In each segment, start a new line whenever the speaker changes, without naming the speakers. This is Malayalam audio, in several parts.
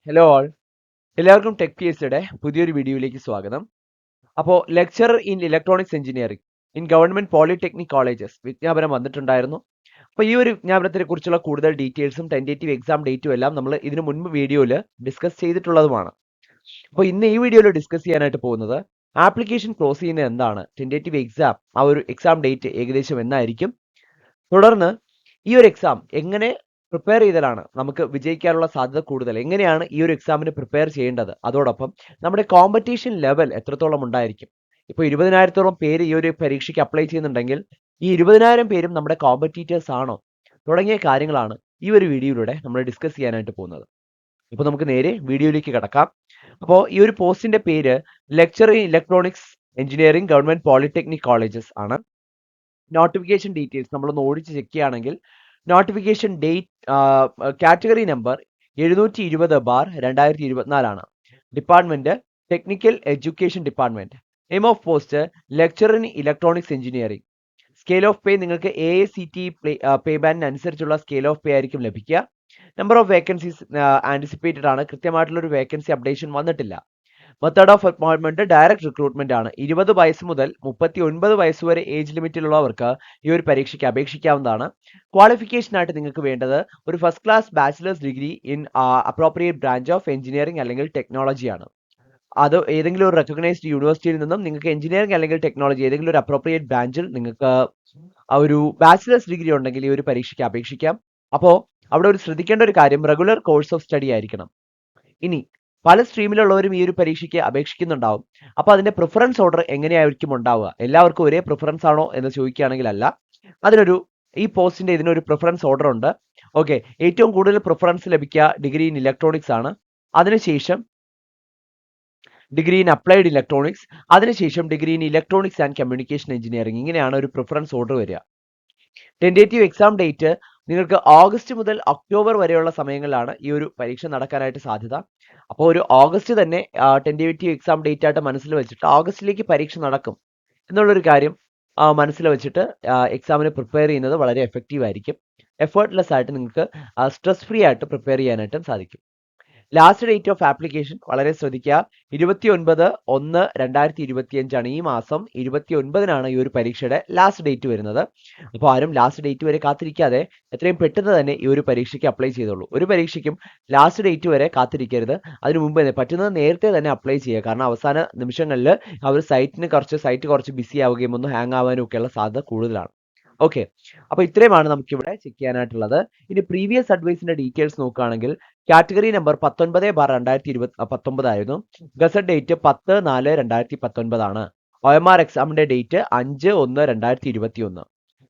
ഹലോ ഓൾ, എല്ലാവർക്കും ടെക് പി എസ് സിയുടെ പുതിയൊരു വീഡിയോയിലേക്ക് സ്വാഗതം. അപ്പോൾ lecturer in electronics engineering in government polytechnic colleges വിജ്ഞാപനം വന്നിട്ടുണ്ടായിരുന്നു. അപ്പോൾ ഈ ഒരു വിജ്ഞാപനത്തെ കുറിച്ചുള്ള കൂടുതൽ ഡീറ്റെയിൽസും ടെന്റേറ്റീവ് എക്സാം ഡേറ്റും എല്ലാം നമ്മൾ ഇതിനു മുൻപ് വീഡിയോയിൽ ഡിസ്കസ് ചെയ്തിട്ടുള്ളതുമാണ്. അപ്പോൾ ഇന്ന് ഈ വീഡിയോയിൽ ഡിസ്കസ് ചെയ്യാനായിട്ട് പോകുന്നത് ആപ്ലിക്കേഷൻ ക്ലോസ് ചെയ്യുന്നത് എന്താണ്, ടെന്റേറ്റീവ് എക്സാം ആ ഒരു എക്സാം ഡേറ്റ് ഏകദേശം എന്നായിരിക്കും, തുടർന്ന് ഈ ഒരു എക്സാം എങ്ങനെ പ്രിപ്പയർ ചെയ്താലാണ് നമുക്ക് വിജയിക്കാനുള്ള സാധ്യത കൂടുതൽ, എങ്ങനെയാണ് ഈ ഒരു എക്സാമിന് പ്രിപ്പയർ ചെയ്യേണ്ടത്, അതോടൊപ്പം നമ്മുടെ കോമ്പറ്റീഷൻ ലെവൽ എത്രത്തോളം ഉണ്ടായിരിക്കും. ഇപ്പോൾ 20,000-ഓളം പേര് ഈ ഒരു പരീക്ഷയ്ക്ക് അപ്ലൈ ചെയ്യുന്നുണ്ടെങ്കിൽ ഈ 20,000 പേരും നമ്മുടെ കോമ്പറ്റീറ്റേഴ്സ് ആണോ, തുടങ്ങിയ കാര്യങ്ങളാണ് ഈ ഒരു വീഡിയോയിലൂടെ നമ്മൾ ഡിസ്കസ് ചെയ്യാനായിട്ട് പോകുന്നത്. ഇപ്പോൾ നമുക്ക് നേരെ വീഡിയോയിലേക്ക് കിടക്കാം. അപ്പോൾ ഈ ഒരു പോസ്റ്റിന്റെ പേര് lecture in electronics engineering government polytechnic colleges ആണ്. നോട്ടിഫിക്കേഷൻ ഡീറ്റെയിൽസ് നമ്മളൊന്ന് ഓടിച്ച് ചെക്ക് ചെയ്യുകയാണെങ്കിൽ നോട്ടിഫിക്കേഷൻ ഡേറ്റ് കാറ്റഗറി നമ്പർ 720/2024 ആണ്. Department technical education department. Name of post lecture in electronics engineering. Scale of pay നിങ്ങൾക്ക് AICTE പേ ബാൻഡിന് അനുസരിച്ചുള്ള സ്കെയിൽ ഓഫ് പേ ആയിരിക്കും ലഭിക്കുക. നമ്പർ ഓഫ് വേക്കൻസീസ് ആന്റിസിപ്പേറ്റഡ് ആണ്. കൃത്യമായിട്ടുള്ള ഒരു വേക്കൻസി അപ്ഡേഷൻ വന്നിട്ടില്ല. Method of appointment direct recruitment ആണ്. 20 വയസ്സ് മുതൽ 39 വയസ്സ് വരെ ഏജ് ലിമിറ്റിലുള്ളവർക്ക് ഈ ഒരു പരീക്ഷയ്ക്ക് അപേക്ഷിക്കാവുന്നതാണ്. ക്വാളിഫിക്കേഷൻ ആയിട്ട് നിങ്ങൾക്ക് വേണ്ടത് ഒരു first class bachelor's degree in appropriate branch of engineering അല്ലെങ്കിൽ ടെക്നോളജി ആണ്. അത് ഏതെങ്കിലും ഒരു റെക്കഗ്നൈസ്ഡ് യൂണിവേഴ്സിറ്റിയിൽ നിന്നും നിങ്ങൾക്ക് എഞ്ചിനീയറിംഗ് അല്ലെങ്കിൽ ടെക്നോളജി ഏതെങ്കിലും ഒരു അപ്രോപ്രിയേറ്റ് ബ്രാഞ്ചിൽ നിങ്ങൾക്ക് ഒരു ബാച്ചിലേഴ്സ് ഡിഗ്രി ഉണ്ടെങ്കിൽ ഈ ഒരു പരീക്ഷയ്ക്ക് അപേക്ഷിക്കാം. അപ്പോൾ അവിടെ ഒരു ശ്രദ്ധിക്കേണ്ട ഒരു കാര്യം റെഗുലർ കോഴ്സ് ഓഫ് സ്റ്റഡി ആയിരിക്കണം. ഇനി പല സ്ട്രീമിലുള്ളവരും ഈ ഒരു പരീക്ഷയ്ക്ക് അപേക്ഷിക്കുന്നുണ്ടാവും. അപ്പോൾ അതിന്റെ പ്രിഫറൻസ് ഓർഡർ എങ്ങനെയായിരിക്കും ഉണ്ടാവുക, എല്ലാവർക്കും ഒരേ പ്രിഫറൻസ് ആണോ എന്ന് ചോദിക്കുകയാണെങ്കിൽ അല്ല. ഈ പോസ്റ്റിന്റെ ഇതിനൊരു പ്രിഫറൻസ് ഓർഡർ ഉണ്ട്. ഓക്കെ, ഏറ്റവും കൂടുതൽ പ്രിഫറൻസ് ലഭിക്കുക ഡിഗ്രി ഇൻ ഇലക്ട്രോണിക്സ് ആണ്. അതിനുശേഷം ഡിഗ്രി ഇൻ അപ്ലൈഡ് ഇലക്ട്രോണിക്സ്, അതിനുശേഷം degree in electronics and communication engineering. ഇങ്ങനെയാണ് ഒരു പ്രിഫറൻസ് ഓർഡർ വരിക. ടെന്റേറ്റീവ് എക്സാം ഡേറ്റ് നിങ്ങൾക്ക് ഓഗസ്റ്റ് മുതൽ ഒക്ടോബർ വരെയുള്ള സമയങ്ങളിലാണ് ഈ ഒരു പരീക്ഷ നടക്കാനായിട്ട് സാധ്യത. അപ്പോൾ ഒരു ഓഗസ്റ്റ് തന്നെ ടെന്റേറ്റീവ് എക്സാം ഡേറ്റ് ആയിട്ട് മനസ്സിൽ വെച്ചിട്ട് ഓഗസ്റ്റിലേക്ക് പരീക്ഷ നടക്കും എന്നുള്ളൊരു കാര്യം മനസ്സിൽ വെച്ചിട്ട് എക്സാമിന് പ്രിപ്പയർ ചെയ്യുന്നത് വളരെ എഫക്റ്റീവ് ആയിരിക്കും. എഫേർട്ട്ലെസ് ആയിട്ട് നിങ്ങൾക്ക് സ്ട്രെസ് ഫ്രീ ആയിട്ട് പ്രിപ്പയർ ചെയ്യാനായിട്ടും സാധിക്കും. ലാസ്റ്റ് ഡേറ്റ് ഓഫ് ആപ്ലിക്കേഷൻ വളരെ ശ്രദ്ധിക്കുക. 29/1/2025 ആണ്. ഈ മാസം 29-നാണ് ഈ ഒരു പരീക്ഷയുടെ ലാസ്റ്റ് ഡേറ്റ് വരുന്നത്. അപ്പോൾ ആരും ലാസ്റ്റ് ഡേറ്റ് വരെ കാത്തിരിക്കാതെ എത്രയും പെട്ടെന്ന് തന്നെ ഈ ഒരു പരീക്ഷയ്ക്ക് അപ്ലൈ ചെയ്തോളൂ. ഒരു പരീക്ഷയ്ക്കും ലാസ്റ്റ് ഡേറ്റ് വരെ കാത്തിരിക്കരുത്. അതിനു മുമ്പ് പറ്റുന്നത് നേരത്തെ തന്നെ അപ്ലൈ ചെയ്യുക. കാരണം അവസാന നിമിഷങ്ങളിൽ ആ ഒരു സൈറ്റ് കുറച്ച് ബിസി ആവുകയും ഒന്ന് ഹാങ് ആവാനും ഒക്കെയുള്ള സാധ്യത കൂടുതലാണ്. ഓക്കെ, അപ്പോൾ ഇത്രയുമാണ് നമുക്കിവിടെ ചെക്ക് ചെയ്യാനായിട്ടുള്ളത്. ഇനി പ്രീവിയസ് അഡ്വൈസിന്റെ ഡീറ്റെയിൽസ് നോക്കുകയാണെങ്കിൽ കാറ്റഗറി നമ്പർ 19/2019 ആയിരുന്നു. ഗസറ്റ് ഡേറ്റ് 10/4/2019 ആണ്. OMR എക്സാമിന്റെ date 5/1/2021.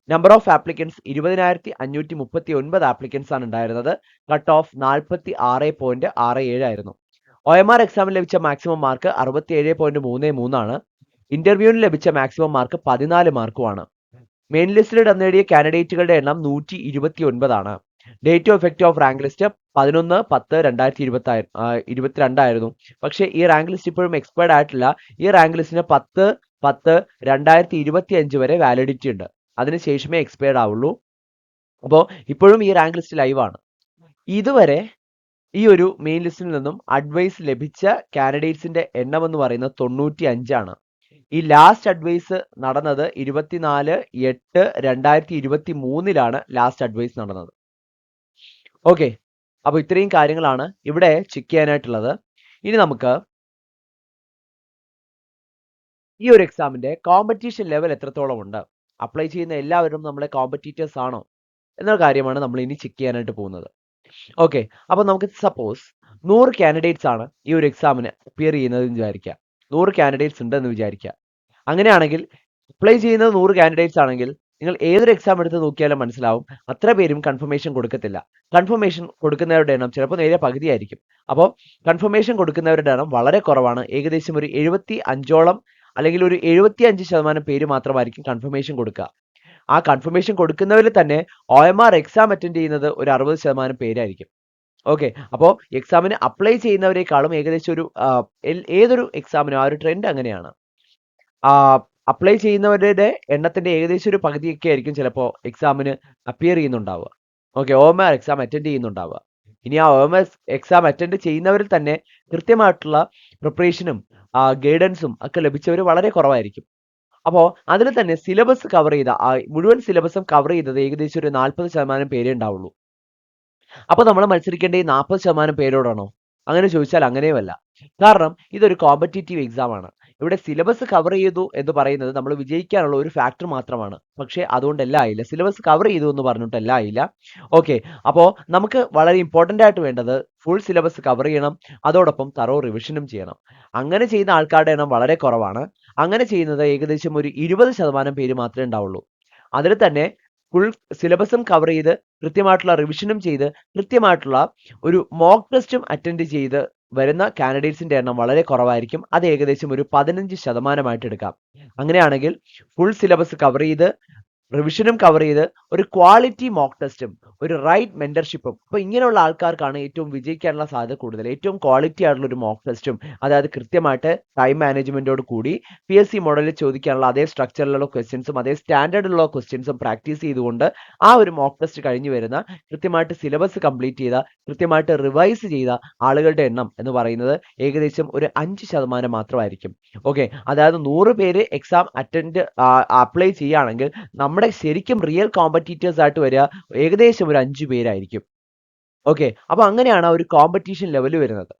Number of applicants 20,539 applicants ആണ് ഉണ്ടായിരുന്നത്. കട്ട് ഓഫ് 46.67 ആയിരുന്നു. OMR എക്സാമിൽ ലഭിച്ച മാക്സിമം മാർക്ക് 67.33 ആണ്. ഇന്റർവ്യൂവിന് ലഭിച്ച മാക്സിമം മാർക്ക് 14 മാർക്കുമാണ്. മെയിൻ ലിസ്റ്റിൽ നേടിയ കാൻഡിഡേറ്റുകളുടെ എണ്ണം 129 ആണ്. Date of effect of rank list 11/10/2022 ആയിരുന്നു. പക്ഷേ ഈ റാങ്ക് ലിസ്റ്റ് ഇപ്പോഴും എക്സ്പയർഡ് ആയിട്ടില്ല. ഈ റാങ്ക് ലിസ്റ്റിന് 10/10/2025 വരെ വാലിഡിറ്റി ഉണ്ട്. അതിനുശേഷമേ എക്സ്പയർഡ് ആവുള്ളൂ. അപ്പോൾ ഇപ്പോഴും ഈ റാങ്ക് ലിസ്റ്റ് ലൈവ് ആണ്. ഇതുവരെ ഈ ഒരു മെയിൻ ലിസ്റ്റിൽ നിന്നും അഡ്വൈസ് ലഭിച്ച കാൻഡിഡേറ്റ്സിന്റെ എണ്ണം എന്ന് പറയുന്നത് 95 ആണ്. ഈ ലാസ്റ്റ് അഡ്വൈസ് നടന്നത് 24/8/2023 ലാസ്റ്റ് അഡ്വൈസ് നടന്നത്. ഓക്കെ, അപ്പോൾ ഇത്രയും കാര്യങ്ങളാണ് ഇവിടെ ചെക്ക് ചെയ്യാനായിട്ടുള്ളത്. ഇനി നമുക്ക് ഈ ഒരു എക്സാമിന്റെ കോമ്പറ്റീഷൻ ലെവൽ എത്രത്തോളം ഉണ്ട്, അപ്ലൈ ചെയ്യുന്ന എല്ലാവരും നമ്മളെ കോമ്പറ്റീറ്റേഴ്സ് ആണോ എന്ന കാര്യമാണ് നമ്മൾ ഇനി ചെക്ക് ചെയ്യാനായിട്ട് പോകുന്നത്. ഓക്കെ, അപ്പോൾ നമുക്ക് സപ്പോസ് 100 കാൻഡിഡേറ്റ്സ് ആണ് ഈ ഒരു എക്സാമിന് അപ്പിയർ ചെയ്യുന്നത് എന്ന് വിചാരിക്കുക. 100 കാൻഡിഡേറ്റ്സ് ഉണ്ട് എന്ന് വിചാരിക്കുക. അങ്ങനെയാണെങ്കിൽ അപ്ലൈ ചെയ്യുന്നത് 100 കാൻഡിഡേറ്റ്സ് ആണെങ്കിൽ നിങ്ങൾ ഏതൊരു എക്സാം എടുത്ത് നോക്കിയാലും മനസ്സിലാവും അത്ര പേരും കൺഫർമേഷൻ കൊടുക്കത്തില്ല. കൺഫർമേഷൻ കൊടുക്കുന്നവരുടെ എണ്ണം ചിലപ്പോൾ നേരെ പകുതിയായിരിക്കും. അപ്പോൾ കൺഫർമേഷൻ കൊടുക്കുന്നവരുടെ എണ്ണം വളരെ കുറവാണ്. ഏകദേശം ഒരു 75ഓളം അല്ലെങ്കിൽ ഒരു 75% പേര് മാത്രമായിരിക്കും കൺഫർമേഷൻ കൊടുക്കുക. ആ കൺഫർമേഷൻ കൊടുക്കുന്നവരിൽ തന്നെ OMR എക്സാം അറ്റൻഡ് ചെയ്യുന്നത് ഒരു 60% പേരായിരിക്കും. ഓക്കെ, അപ്പോൾ എക്സാമിന് അപ്ലൈ ചെയ്യുന്നവരെക്കാളും ഏകദേശം ഒരു ഏതൊരു എക്സാമിനും ആ ഒരു ട്രെൻഡ് അങ്ങനെയാണ്. അപ്ലൈ ചെയ്യുന്നവരുടെ എണ്ണത്തിന്റെ ഏകദേശം ഒരു പകുതിയൊക്കെ ആയിരിക്കും ചിലപ്പോൾ എക്സാമിന് അപ്പിയർ ചെയ്യുന്നുണ്ടാവുക. ഓക്കെ, OMR എക്സാം അറ്റൻഡ് ചെയ്യുന്നുണ്ടാവുക. ഇനി ആ OMS എക്സാം അറ്റൻഡ് ചെയ്യുന്നവരിൽ തന്നെ കൃത്യമായിട്ടുള്ള പ്രിപ്പറേഷനും ഗൈഡൻസും ഒക്കെ ലഭിച്ചവർ വളരെ കുറവായിരിക്കും. അപ്പോൾ അതിൽ തന്നെ സിലബസ് കവർ ചെയ്ത മുഴുവൻ സിലബസും കവർ ചെയ്തത് ഏകദേശം ഒരു 40% പേരേ ഉണ്ടാവുള്ളൂ. അപ്പൊ നമ്മൾ മത്സരിക്കേണ്ട ഈ 40% പേരോടാണോ? അങ്ങനെ ചോദിച്ചാൽ അങ്ങനെയുമല്ല. കാരണം ഇതൊരു കോമ്പറ്റീറ്റീവ് എക്സാം ആണ്. ഇവിടെ സിലബസ് കവർ ചെയ്തു എന്ന് പറയുന്നത് നമ്മൾ വിജയിക്കാനുള്ള ഒരു ഫാക്ടർ മാത്രമാണ്. പക്ഷേ അതുകൊണ്ടല്ല ആയില്ല. സിലബസ് കവർ ചെയ്തു എന്ന് പറഞ്ഞിട്ടല്ല ആയില്ല. ഓക്കെ, അപ്പോൾ നമുക്ക് വളരെ ഇമ്പോർട്ടന്റ് ആയിട്ട് വേണ്ടത് ഫുൾ സിലബസ് കവർ ചെയ്യണം, അതോടൊപ്പം തറോ റിവിഷനും ചെയ്യണം. അങ്ങനെ ചെയ്യുന്ന ആൾക്കാരുടെ എണ്ണം വളരെ കുറവാണ്. അങ്ങനെ ചെയ്യുന്നത് ഏകദേശം ഒരു 20% പേര് മാത്രമേ ഉണ്ടാവുള്ളൂ. അതിൽ തന്നെ ഫുൾ സിലബസും കവർ ചെയ്ത് കൃത്യമായിട്ടുള്ള റിവിഷനും ചെയ്ത് കൃത്യമായിട്ടുള്ള ഒരു മോക്ക് ടെസ്റ്റും അറ്റൻഡ് ചെയ്ത് വരുന്ന കാൻഡിഡേറ്റ്സിന്റെ എണ്ണം വളരെ കുറവായിരിക്കും. അത് ഏകദേശം ഒരു 15% എടുക്കാം. അങ്ങനെയാണെങ്കിൽ ഫുൾ സിലബസ് കവർ ചെയ്ത് റിവിഷനും കവർ ചെയ്ത് ഒരു ക്വാളിറ്റി മോക്ക് ടെസ്റ്റും ഒരു റൈറ്റ് മെന്റർഷിപ്പും, അപ്പൊ ഇങ്ങനെയുള്ള ആൾക്കാർക്കാണ് ഏറ്റവും വിജയിക്കാനുള്ള സാധ്യത കൂടുതൽ. ഏറ്റവും ക്വാളിറ്റി ആയിട്ടുള്ള ഒരു മോക്ക് ടെസ്റ്റും, അതായത് കൃത്യമായിട്ട് ടൈം മാനേജ്മെന്റോട് കൂടി PSC മോഡലിൽ ചോദിക്കാനുള്ള അതേ സ്ട്രക്ചറിലുള്ള ക്വസ്റ്റ്യൻസും അതേ സ്റ്റാൻഡേർഡിലുള്ള ക്വസ്റ്റ്യൻസും പ്രാക്ടീസ് ചെയ്തുകൊണ്ട് ആ ഒരു മോക്ക് ടെസ്റ്റ് കഴിഞ്ഞു വരുന്ന കൃത്യമായിട്ട് സിലബസ് കംപ്ലീറ്റ് ചെയ്ത കൃത്യമായിട്ട് റിവൈസ് ചെയ്ത ആളുകളുടെ എണ്ണം എന്ന് പറയുന്നത് ഏകദേശം ഒരു 5% മാത്രമായിരിക്കും. ഓക്കെ, അതായത് 100 പേര് എക്സാം അപ്ലൈ ചെയ്യുകയാണെങ്കിൽ നമ്മുടെ ശരിക്കും റിയൽ കോമ്പറ്റീറ്റേഴ്സ് ആയിട്ട് വരിക ഏകദേശം ഒരു 5 പേരായിരിക്കും. ഓക്കെ, അപ്പൊ അങ്ങനെയാണ് ഒരു കോമ്പറ്റീഷൻ ലെവൽ വരുന്നത്.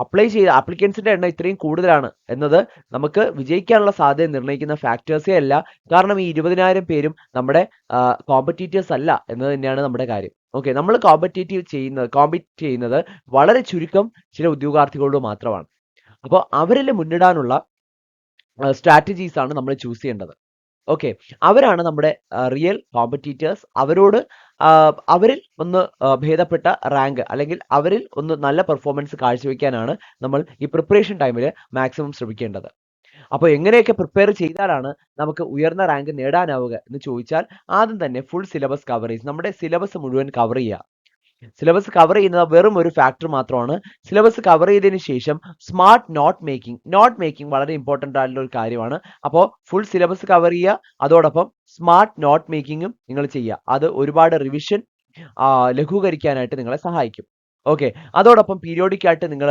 അപ്ലൈ ചെയ്ത ആപ്ലിക്കൻസിന്റെ എണ്ണം ഇത്രയും കൂടുതലാണ് എന്നത് നമുക്ക് വിജയിക്കാനുള്ള സാധ്യത നിർണ്ണയിക്കുന്ന ഫാക്ടേഴ്സേ അല്ല. കാരണം ഈ 20,000 പേരും നമ്മുടെ കോമ്പറ്റീറ്റേഴ്സ് അല്ല എന്നത് തന്നെയാണ് നമ്മുടെ കാര്യം. ഓക്കെ, നമ്മൾ കോമ്പീറ്റ് ചെയ്യുന്നത് വളരെ ചുരുക്കം ചില ഉദ്യോഗാർത്ഥികളോട് മാത്രമാണ്. അപ്പോൾ അവരിൽ മുന്നിടാനുള്ള സ്ട്രാറ്റജീസ് ആണ് നമ്മൾ ചൂസ് ചെയ്യേണ്ടത്. ഓക്കെ, അവരാണ് നമ്മുടെ റിയൽ കോമ്പറ്റീറ്റേഴ്സ്. അവരിൽ ഒന്ന് ഭേദപ്പെട്ട റാങ്ക് അല്ലെങ്കിൽ അവരിൽ ഒന്ന് നല്ല പെർഫോമൻസ് കാഴ്ചവെക്കാനാണ് നമ്മൾ ഈ പ്രിപ്പറേഷൻ ടൈമിൽ മാക്സിമം ശ്രമിക്കേണ്ടത്. അപ്പോൾ എങ്ങനെയൊക്കെ പ്രിപ്പയർ ചെയ്താലാണ് നമുക്ക് ഉയർന്ന റാങ്ക് നേടാനാവുക എന്ന് ചോദിച്ചാൽ ആദ്യം തന്നെ ഫുൾ സിലബസ് കവറേജ്, നമ്മുടെ സിലബസ് മുഴുവൻ കവർ ചെയ്യുക. സിലബസ് കവർ ചെയ്യുന്നത് വെറും ഒരു ഫാക്ടർ മാത്രമാണ്. സിലബസ് കവർ ചെയ്തതിന് ശേഷം സ്മാർട്ട് നോട്ട് മേക്കിംഗ് വളരെ ഇമ്പോർട്ടന്റ് ആയിട്ടുള്ള ഒരു കാര്യമാണ്. അപ്പോൾ ഫുൾ സിലബസ് കവർ ചെയ്യുക, അതോടൊപ്പം സ്മാർട്ട് നോട്ട് മേക്കിങ്ങും നിങ്ങൾ ചെയ്യുക. അത് ഒരുപാട് റിവിഷൻ ലഘൂകരിക്കാനായിട്ട് നിങ്ങളെ സഹായിക്കും. ഓക്കെ, അതോടൊപ്പം പീരിയോഡിക് ആയിട്ട് നിങ്ങൾ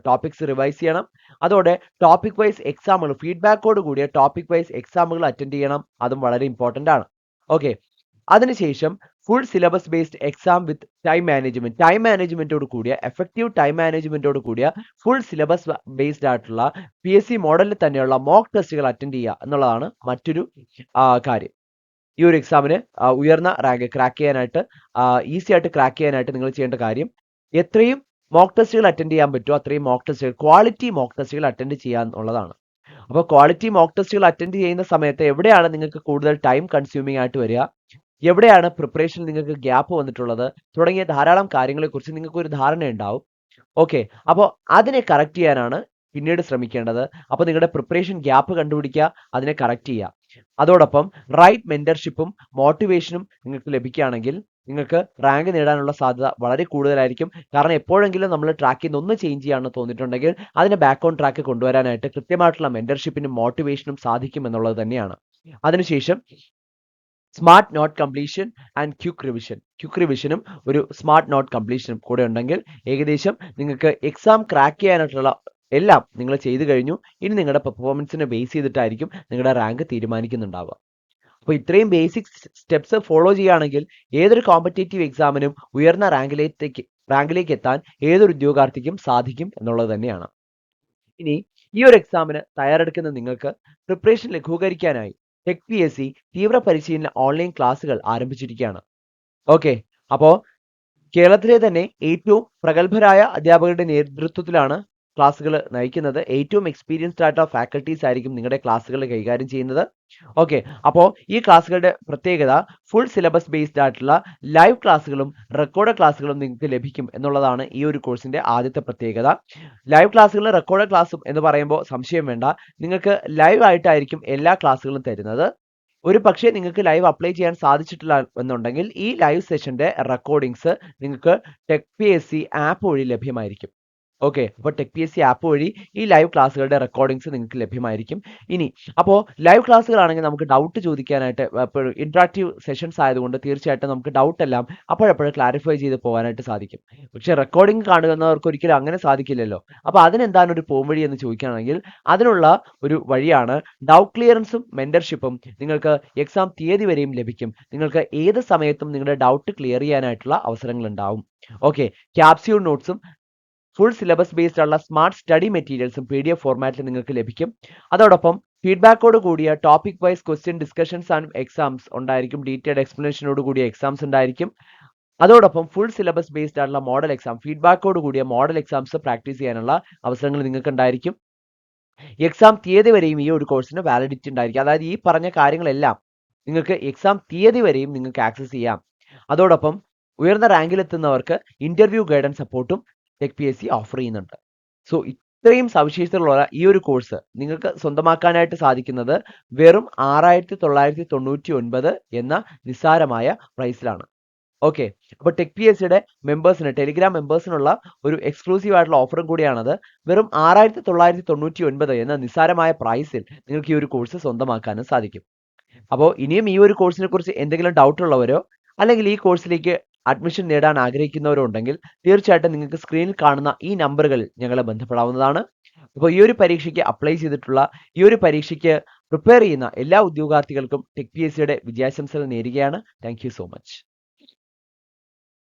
ടോപ്പിക്സ് റിവൈസ് ചെയ്യണം. അതോടെ ടോപ്പിക് വൈസ് എക്സാമുകൾ, ഫീഡ്ബാക്കോട് കൂടിയ ടോപ്പിക് വൈസ് എക്സാമുകൾ അറ്റൻഡ് ചെയ്യണം. അതും വളരെ ഇമ്പോർട്ടന്റ് ആണ്. ഓക്കെ, അതിനുശേഷം full syllabus based exam with time മാനേജ്മെന്റോട് കൂടിയ എഫക്റ്റീവ് ടൈം മാനേജ്മെന്റോട് കൂടിയ ഫുൾ സിലബസ് ബേസ്ഡ് ആയിട്ടുള്ള PSC മോഡലിൽ തന്നെയുള്ള മോക്ക് ടെസ്റ്റുകൾ അറ്റൻഡ് ചെയ്യുക എന്നുള്ളതാണ് മറ്റൊരു കാര്യം. ഈ ഒരു എക്സാമിന് ഉയർന്ന റാങ്ക് ക്രാക്ക് ചെയ്യാനായിട്ട്, ഈസി ആയിട്ട് ക്രാക്ക് ചെയ്യാനായിട്ട് നിങ്ങൾ ചെയ്യേണ്ട കാര്യം എത്രയും മോക്ക് ടെസ്റ്റുകൾ അറ്റൻഡ് ചെയ്യാൻ പറ്റുമോ അത്രയും മോക്ക് ടെസ്റ്റുകൾ, ക്വാളിറ്റി മോക്ക് ടെസ്റ്റുകൾ അറ്റൻഡ് ചെയ്യുക എന്നുള്ളതാണ്. അപ്പോൾ ക്വാളിറ്റി മോക്ക് ടെസ്റ്റുകൾ അറ്റൻഡ് ചെയ്യുന്ന സമയത്ത് എവിടെയാണ് നിങ്ങൾക്ക് കൂടുതൽ ടൈം കൺസ്യൂമിംഗ് ആയിട്ട് വരിക, എവിടെയാണ് പ്രിപ്പറേഷൻ നിങ്ങൾക്ക് ഗ്യാപ്പ് വന്നിട്ടുള്ളത് തുടങ്ങിയ ധാരാളം കാര്യങ്ങളെക്കുറിച്ച് നിങ്ങൾക്ക് ഒരു ധാരണ ഉണ്ടാവും. ഓക്കെ, അപ്പോൾ അതിനെ കറക്റ്റ് ചെയ്യാനാണ് പിന്നീട് ശ്രമിക്കേണ്ടത്. അപ്പോൾ നിങ്ങളുടെ പ്രിപ്പറേഷൻ ഗ്യാപ്പ് കണ്ടുപിടിക്കുക, അതിനെ കറക്റ്റ് ചെയ്യുക. അതോടൊപ്പം റൈറ്റ് മെന്റർഷിപ്പും മോട്ടിവേഷനും നിങ്ങൾക്ക് ലഭിക്കുകയാണെങ്കിൽ നിങ്ങൾക്ക് റാങ്ക് നേടാനുള്ള സാധ്യത വളരെ കൂടുതലായിരിക്കും. കാരണം എപ്പോഴെങ്കിലും നമ്മൾ ട്രാക്കിൽ നിന്ന് ഒന്ന് ചേഞ്ച് ചെയ്യാണെന്ന് തോന്നിയിട്ടുണ്ടെങ്കിൽ അതിനെ ബാക്ക് ഓൺ ട്രാക്ക് കൊണ്ടുവരാനായിട്ട് കൃത്യമായിട്ടുള്ള മെന്റർഷിപ്പിനും മോട്ടിവേഷനും സാധിക്കും എന്നുള്ളത് തന്നെയാണ്. അതിനുശേഷം smart note completion and quick റിവിഷനും ഒരു സ്മാർട്ട് നോട്ട് കംപ്ലീഷനും കൂടെ ഉണ്ടെങ്കിൽ ഏകദേശം നിങ്ങൾക്ക് എക്സാം ക്രാക്ക് ചെയ്യാനായിട്ടുള്ള എല്ലാം നിങ്ങൾ ചെയ്തു കഴിഞ്ഞു. ഇനി നിങ്ങളുടെ പെർഫോമൻസിനെ ബേസ് ചെയ്തിട്ടായിരിക്കും നിങ്ങളുടെ റാങ്ക് തീരുമാനിക്കുന്നുണ്ടാവുക. അപ്പോൾ ഇത്രയും ബേസിക് സ്റ്റെപ്സ് ഫോളോ ചെയ്യുകയാണെങ്കിൽ ഏതൊരു കോമ്പറ്റേറ്റീവ് എക്സാമിനും ഉയർന്ന റാങ്കിലേക്ക് എത്താൻ ഏതൊരു ഉദ്യോഗാർത്ഥിക്കും സാധിക്കും എന്നുള്ളത് തന്നെയാണ്. ഇനി ഈ ഒരു എക്സാമിന് തയ്യാറെടുക്കുന്ന നിങ്ങൾക്ക് പ്രിപ്പറേഷൻ ലഘൂകരിക്കാനായി ടെക് PSC തീവ്ര പരിശീലന ഓൺലൈൻ ക്ലാസുകൾ ആരംഭിച്ചിരിക്കുകയാണ്. ഓക്കെ, അപ്പോൾ കേരളത്തിലെ തന്നെ ഏറ്റവും പ്രഗത്ഭരായ അധ്യാപകരുടെ നേതൃത്വത്തിലാണ് ക്ലാസുകൾ നയിക്കുന്നത്. ഏറ്റവും എക്സ്പീരിയൻസ്ഡ് ആയിട്ടുള്ള ഫാക്കൽറ്റീസ് ആയിരിക്കും നിങ്ങളുടെ ക്ലാസുകൾ കൈകാര്യം ചെയ്യുന്നത്. ഓക്കെ, അപ്പോൾ ഈ ക്ലാസുകളുടെ പ്രത്യേകത ഫുൾ സിലബസ് ബേസ്ഡ് ആയിട്ടുള്ള ലൈവ് ക്ലാസുകളും റെക്കോർഡ് ക്ലാസുകളും നിങ്ങൾക്ക് ലഭിക്കും എന്നുള്ളതാണ് ഈ ഒരു കോഴ്സിന്റെ ആദ്യത്തെ പ്രത്യേകത. ലൈവ് ക്ലാസുകളും റെക്കോർഡ് ക്ലാസ്സും എന്ന് പറയുമ്പോൾ സംശയം വേണ്ട, നിങ്ങൾക്ക് ലൈവ് ആയിട്ടായിരിക്കും എല്ലാ ക്ലാസുകളും തരുന്നത്. ഒരു പക്ഷേ നിങ്ങൾക്ക് ലൈവ് അപ്ലൈ ചെയ്യാൻ സാധിച്ചിട്ടില്ല എന്നുണ്ടെങ്കിൽ ഈ ലൈവ് സെഷന്റെ റെക്കോർഡിങ്സ് നിങ്ങൾക്ക് ടെക് PSC ആപ്പ് വഴി ലഭ്യമായിരിക്കും. ഓക്കെ, അപ്പോൾ tech P S C app വഴി ഈ ലൈവ് ക്ലാസ്സുകളുടെ റെക്കോർഡിംഗ്സ് നിങ്ങൾക്ക് ലഭ്യമായിരിക്കും. ഇനി അപ്പോൾ ലൈവ് ക്ലാസ്സുകളാണെങ്കിൽ നമുക്ക് ഡൗട്ട് ചോദിക്കാനായിട്ട് എപ്പോഴും ഇന്ററാക്റ്റീവ് സെഷൻസ് ആയതുകൊണ്ട് തീർച്ചയായിട്ടും നമുക്ക് ഡൗട്ട് എല്ലാം അപ്പോഴപ്പോഴും ക്ലാരിഫൈ ചെയ്ത് പോകാനായിട്ട് സാധിക്കും. പക്ഷേ റെക്കോർഡിംഗ് കാണുന്നവർക്ക് ഒരിക്കലും അങ്ങനെ സാധിക്കില്ലല്ലോ. അപ്പോൾ അതിനെന്താണ് ഒരു പോംവഴി എന്ന് ചോദിക്കുകയാണെങ്കിൽ അതിനുള്ള ഒരു വഴിയാണ് ഡൗട്ട് ക്ലിയറൻസും മെന്റർഷിപ്പും. നിങ്ങൾക്ക് എക്സാം തീയതി വരെയും ലഭിക്കും. നിങ്ങൾക്ക് ഏത് സമയത്തും നിങ്ങളുടെ ഡൗട്ട് ക്ലിയർ ചെയ്യാനായിട്ടുള്ള അവസരങ്ങൾ ഉണ്ടാവും. ഓക്കെ, ക്യാപ്സ്യൂൾ നോട്ട്സും ഫുൾ സിലബസ് ബേസ്ഡ് ഉള്ള സ്മാർട്ട് സ്റ്റഡി മെറ്റീരിയൽസും PDF ഫോർമാറ്റിൽ നിങ്ങൾക്ക് ലഭിക്കും. അതോടൊപ്പം ഫീഡ്ബാക്കോട് കൂടിയ topic wise question discussions and exams ഉണ്ടായിരിക്കും. ഡീറ്റെയിൽഡ് എക്സ്പ്ലനേഷനോട് കൂടിയ എക്സാംസ് ഉണ്ടായിരിക്കും. അതോടൊപ്പം ഫുൾ സിലബസ് ബേസ്ഡ് ആയിട്ടുള്ള മോഡൽ എക്സാം, ഫീഡ്ബാക്കോട് കൂടിയ മോഡൽ എക്സാംസ് പ്രാക്ടീസ് ചെയ്യാനുള്ള അവസരങ്ങൾ നിങ്ങൾക്ക് ഉണ്ടായിരിക്കും. എക്സാം തീയതി വരെയും ഈ ഒരു കോഴ്സിന് വാലിഡിറ്റി ഉണ്ടായിരിക്കും. അതായത് ഈ പറഞ്ഞ കാര്യങ്ങളെല്ലാം നിങ്ങൾക്ക് എക്സാം തീയതി വരെയും നിങ്ങൾക്ക് ആക്സസ് ചെയ്യാം. അതോടൊപ്പം ഉയർന്ന റാങ്കിൽ എത്തുന്നവർക്ക് ഇന്റർവ്യൂ ഗൈഡൻസ് സപ്പോർട്ടും tech P S C offer ചെയ്യുന്നുണ്ട്. സോ ഇത്രയും സവിശേഷതകളുള്ള ഈ ഒരു കോഴ്സ് നിങ്ങൾക്ക് സ്വന്തമാക്കാനായിട്ട് സാധിക്കുന്നത് വെറും 6999 എന്ന നിസ്സാരമായ പ്രൈസിലാണ്. ഓക്കെ, അപ്പോൾ ടെക് പി എസ് സിയുടെ മെമ്പേഴ്സിന്, ടെലിഗ്രാം മെമ്പേഴ്സിനുള്ള ഒരു എക്സ്ക്ലൂസീവ് ആയിട്ടുള്ള ഓഫറും കൂടിയാണത്. വെറും 6999 എന്ന നിസ്സാരമായ പ്രൈസിൽ നിങ്ങൾക്ക് ഈ ഒരു കോഴ്സ് സ്വന്തമാക്കാനും സാധിക്കും. അപ്പോൾ ഇനിയും ഈ ഒരു കോഴ്സിനെ കുറിച്ച് എന്തെങ്കിലും ഡൗട്ട് ഉള്ളവരോ അല്ലെങ്കിൽ ഈ കോഴ്സിലേക്ക് അഡ്മിഷൻ നേടാൻ ആഗ്രഹിക്കുന്നവരോ ഉണ്ടെങ്കിൽ തീർച്ചയായിട്ടും നിങ്ങൾക്ക് സ്ക്രീനിൽ കാണുന്ന ഈ നമ്പറുകളിൽ ഞങ്ങളെ ബന്ധപ്പെടാവുന്നതാണ്. അപ്പോൾ ഈ ഒരു പരീക്ഷയ്ക്ക് അപ്ലൈ ചെയ്തിട്ടുള്ള, ഈ ഒരു പരീക്ഷയ്ക്ക് പ്രിപ്പയർ ചെയ്യുന്ന എല്ലാ ഉദ്യോഗാർത്ഥികൾക്കും ടെക് പി എസ് സിയുടെ വിജയാശംസകൾ നേരുകയാണ്. Thank you so much.